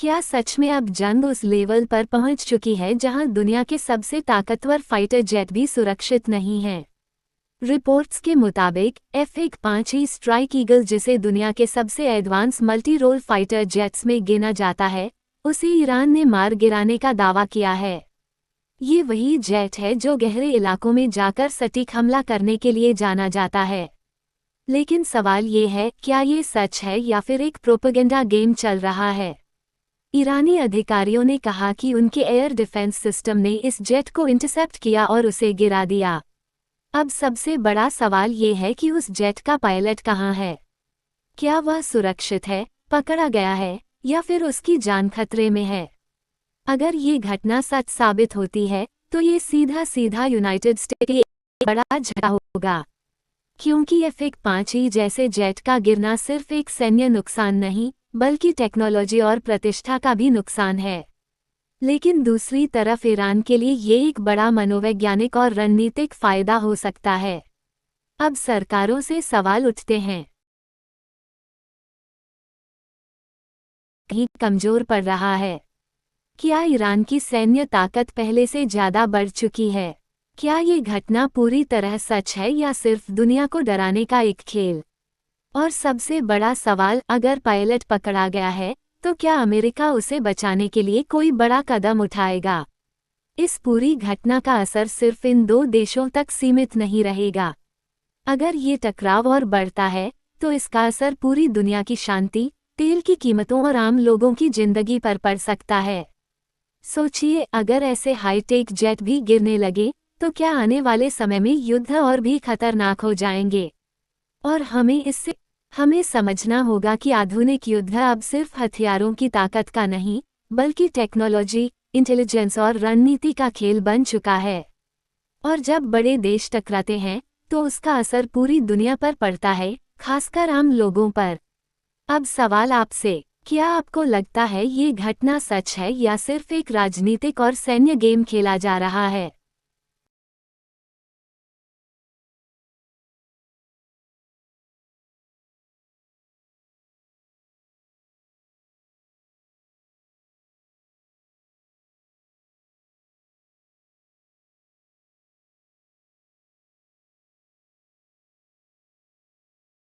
क्या सच में अब जंग उस लेवल पर पहुंच चुकी है जहां दुनिया के सबसे ताकतवर फाइटर जेट भी सुरक्षित नहीं हैं? रिपोर्ट्स के मुताबिक F-15 स्ट्राइक ईगल, जिसे दुनिया के सबसे advance multi role fighter jets में गिना जाता है, उसे ईरान ने मार गिराने का दावा किया है। ये वही जेट है जो गहरे इलाकों में जाकर सटीक हमला करने के लिए जाना जाता है। लेकिन सवाल ये है, क्या ये सच है या फिर एक प्रोपेगेंडा गेम चल रहा है? ईरानी अधिकारियों ने कहा कि उनके एयर डिफेंस सिस्टम ने इस जेट को इंटरसेप्ट किया और उसे गिरा दिया। अब सबसे बड़ा सवाल ये है कि उस जेट का पायलट कहाँ है? क्या वह सुरक्षित है, पकड़ा गया है, या फिर उसकी जान खतरे में है? अगर ये घटना सच साबित होती है तो ये सीधा सीधा यूनाइटेड स्टेट्स के लिए बड़ा झटका होगा, क्योंकि F-15 जैसे जेट का गिरना सिर्फ एक सैन्य नुकसान नहीं बल्कि टेक्नोलॉजी और प्रतिष्ठा का भी नुकसान है। लेकिन दूसरी तरफ ईरान के लिए ये एक बड़ा मनोवैज्ञानिक और रणनीतिक फायदा हो सकता है। अब सरकारों से सवाल उठते हैं, कहीं कमजोर पड़ रहा है? क्या ईरान की सैन्य ताकत पहले से ज़्यादा बढ़ चुकी है? क्या ये घटना पूरी तरह सच है या सिर्फ दुनिया को डराने का एक खेल? और सबसे बड़ा सवाल, अगर पायलट पकड़ा गया है तो क्या अमेरिका उसे बचाने के लिए कोई बड़ा कदम उठाएगा? इस पूरी घटना का असर सिर्फ इन दो देशों तक सीमित नहीं रहेगा। अगर ये टकराव और बढ़ता है तो इसका असर पूरी दुनिया की शांति, तेल की कीमतों और आम लोगों की जिंदगी पर पड़ सकता है। सोचिए, अगर ऐसे हाईटेक जेट भी गिरने लगे तो क्या आने वाले समय में युद्ध और भी खतरनाक हो जाएंगे? और हमें समझना होगा कि आधुनिक युद्ध अब सिर्फ हथियारों की ताकत का नहीं बल्कि टेक्नोलॉजी, इंटेलिजेंस और रणनीति का खेल बन चुका है। और जब बड़े देश टकराते हैं तो उसका असर पूरी दुनिया पर पड़ता है, खासकर आम लोगों पर। अब सवाल आपसे, क्या आपको लगता है ये घटना सच है या सिर्फ एक राजनीतिक और सैन्य गेम खेला जा रहा है?